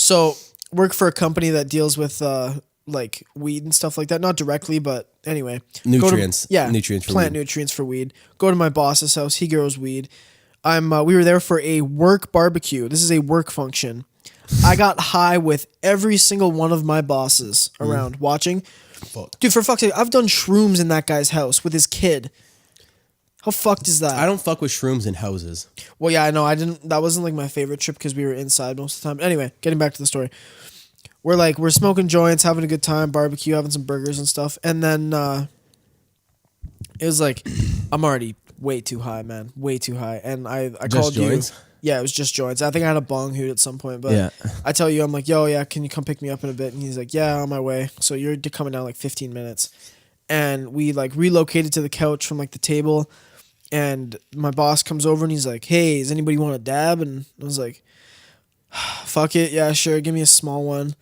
So work for a company that deals with like weed and stuff like that. Not directly, but anyway. Nutrients. Nutrients for plant weed. Nutrients for weed. Go to my boss's house. He grows weed. We were there for a work barbecue. This is a work function. I got high with every single one of my bosses around watching. Fuck. Dude, for fuck's sake, I've done shrooms in that guy's house with his kid. How fucked is that? I don't fuck with shrooms in houses. Well, yeah, I know. That wasn't like my favorite trip because we were inside most of the time. Anyway, getting back to the story. We're smoking joints, having a good time, barbecue, having some burgers and stuff. And then it was like, I'm already way too high, man. Way too high. And I called joints? you. Yeah, it was just joints. I think I had a bong hoot at some point. But yeah. I tell you, I'm like, yo, yeah, can you come pick me up in a bit? And he's like, yeah, on my way. So you're coming down like 15 minutes. And we like relocated to the couch from like the table. And my boss comes over and he's like, hey, does anybody want a dab? And I was like, fuck it. Yeah, sure. Give me a small one.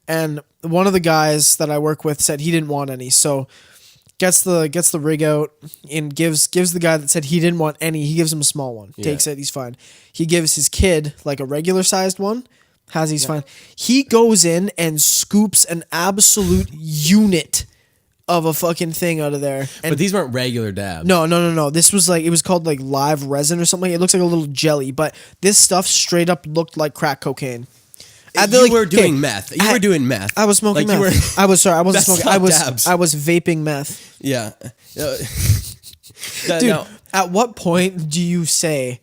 And one of the guys that I work with said he didn't want any. So gets the rig out and gives the guy that said he didn't want any. He gives him a small one. Yeah. Takes it. He's fine. He gives his kid like a regular sized one. He's fine. He goes in and scoops an absolute unit of a fucking thing out of there. And but these weren't regular dabs. No. This was like, it was called like live resin or something. It looks like a little jelly, but this stuff straight up looked like crack cocaine. You were doing meth. You were doing meth. I was smoking like meth. I wasn't smoking. Dabs. I was vaping meth. Yeah. Dude, at what point do you say,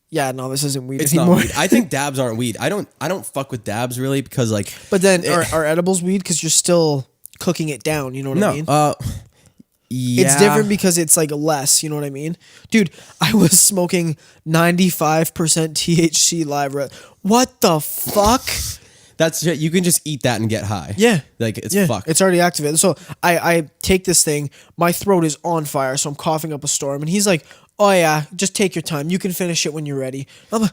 yeah, no, this isn't weed anymore? Not weed. I think dabs aren't weed. I don't fuck with dabs really because like. But then are edibles weed because you're still cooking it down? You know what I mean? Yeah. It's different because it's like less. You know what I mean, dude? I was smoking 95% THC live. What the fuck? That's you can just eat that and get high. Yeah, like it's fucked. It's already activated. So I take this thing. My throat is on fire, so I'm coughing up a storm. And he's like, "Oh yeah, just take your time. You can finish it when you're ready." I'm like,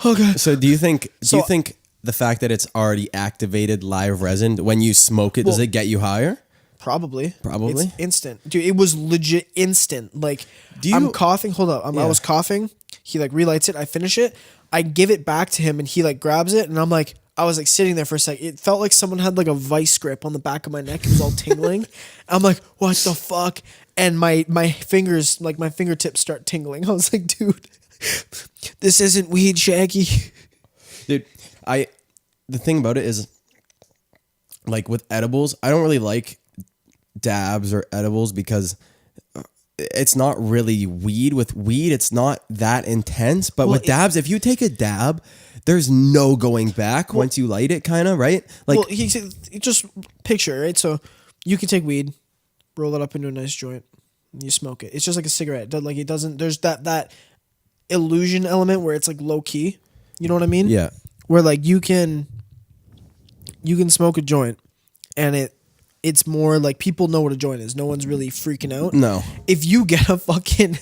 "Okay." So do you think the fact that it's already activated live resin when you smoke it, does it get you higher? Probably. It's instant. Dude, it was legit instant. Like, I'm coughing. Hold up. I was coughing. He like relights it. I finish it. I give it back to him and he like grabs it. And I'm like, I was like sitting there for a sec. It felt like someone had like a vice grip on the back of my neck. It was all tingling. I'm like, what the fuck? And my fingers, like my fingertips start tingling. I was like, dude, this isn't weed, Shaggy. Dude, the thing about it is, like with edibles, I don't really like dabs or edibles because it's not really weed. With weed, it's not that intense. But with dabs, if you take a dab, there's no going back once you light it, kind of, right? Like, well, he just picture, right? So you can take weed, roll it up into a nice joint, and you smoke it. It's just like a cigarette. Like it doesn't. There's that illusion element where it's like low key. You know what I mean? Yeah. Where like you can smoke a joint, and it's more like people know what a joint is. No one's really freaking out. No. If you get a fucking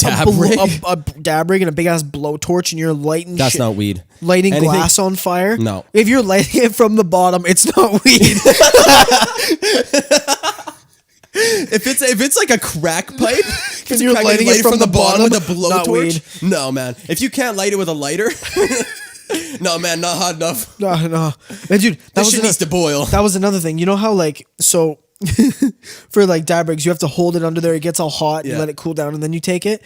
a dab rig and a big ass blowtorch and you're lighting that's not weed. Lighting glass on fire? No. If you're lighting it from the bottom, it's not weed. If it's like a crack pipe, if you're lighting it from the bottom with a blowtorch, no man. If you can't light it with a lighter, no man, not hot enough. No. And dude, that shit needs to boil. That was another thing. You know how like so for like dab rigs, you have to hold it under there. It gets all hot. You let it cool down, and then you take it.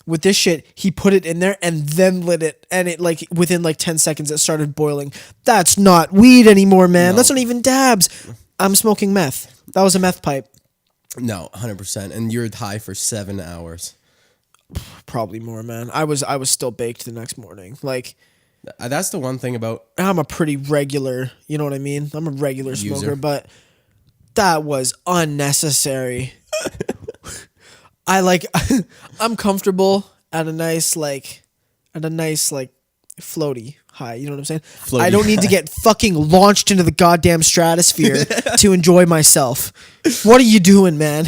With this shit, he put it in there and then lit it, and it like within like 10 seconds it started boiling. That's not weed anymore, man. No. That's not even dabs. I'm smoking meth. That was a meth pipe. No, 100%. And you're high for 7 hours. Probably more, man. I was still baked the next morning. Like, that's the one thing about. I'm a pretty regular. You know what I mean? I'm a regular smoker, but that was unnecessary. I'm comfortable at a nice floaty high. You know what I'm saying? Floaty I don't need to get fucking launched into the goddamn stratosphere to enjoy myself. What are you doing, man?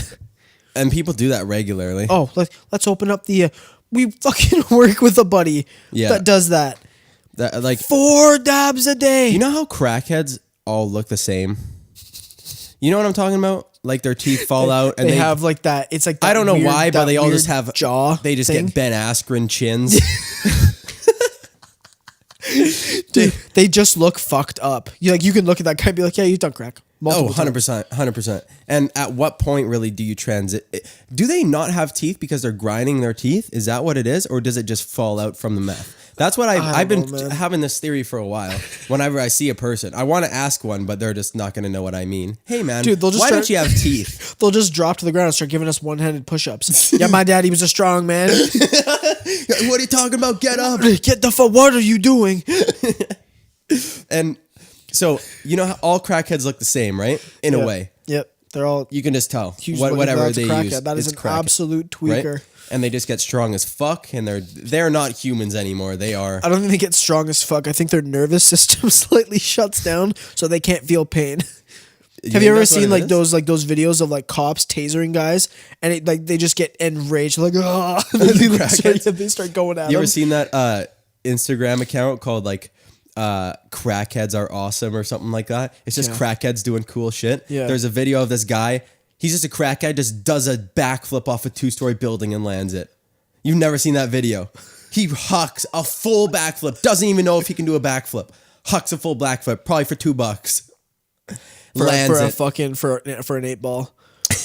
And people do that regularly. Oh, let's open up the. We fucking work with a buddy that does that. That like 4 dabs a day. You know how crackheads all look the same? You know what I'm talking about? Like their teeth fall out and they have like that. It's like that I don't know weird, why, but they all just have jaw. They just thing. get Ben Askren chins. Dude, they just look fucked up. You can look at that guy and be like, yeah, you've done crack. Oh, Multiple times. 100%. And at what point really do you transit? Do they not have teeth because they're grinding their teeth? Is that what it is? Or does it just fall out from the mouth? That's what I've been having this theory for a while. Whenever I see a person, I want to ask one, but they're just not going to know what I mean. Hey, man, Dude, why don't you have teeth? They'll just drop to the ground and start giving us one-handed push-ups. Yeah, my daddy was a strong man. What are you talking about? Get up. Get the fuck. What are you doing? And so, you know how all crackheads look the same, right? In a way. Yep. They're all You can just tell. huge. Whatever That's a they crackhead. use. That is it's an crackhead, absolute tweaker. right? And they just get strong as fuck, and they're not humans anymore. They are. I don't think they get strong as fuck. I think their nervous system slightly shuts down, so they can't feel pain. Have you ever seen those videos of like cops tasering guys, and they just get enraged, like oh, they start going at them. You ever seen that Instagram account called like crackheads are awesome or something like that? It's just crackheads doing cool shit. Yeah. There's a video of this guy. He's just a crackhead, just does a backflip off a 2-story building and lands it. You've never seen that video. He hucks a full backflip. Doesn't even know if he can do a backflip. Hucks a full backflip, probably for $2. For an 8-ball.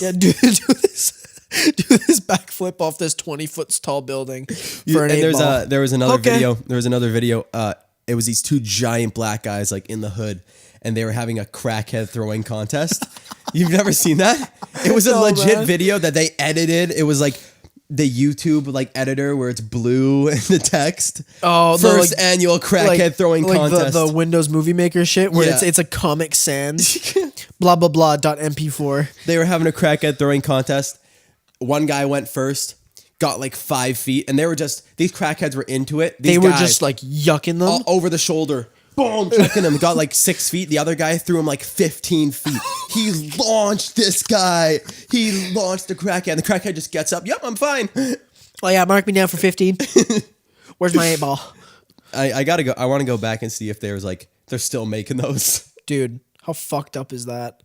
Yeah, do this backflip off this 20-foot tall building for an 8-ball. There was another video. There was another video. It was these two giant black guys like in the hood, and they were having a crackhead throwing contest. You've never seen that? It was a legit video that they edited. It was like the YouTube like editor where it's blue in the text. Oh, first annual crackhead throwing contest. The Windows Movie Maker shit where it's a Comic Sans blah blah blah .mp4. They were having a crackhead throwing contest. One guy went first, got like 5 feet, and these crackheads were into it. They were just like yucking them over the shoulder. Boom, chucking him. Got like 6 feet. The other guy threw him like 15 feet. He launched this guy. He launched the crackhead. The crackhead just gets up. Yep, I'm fine. Oh yeah, mark me down for 15. Where's my 8-ball? I gotta go. I want to go back and see if they're still making those. Dude, how fucked up is that?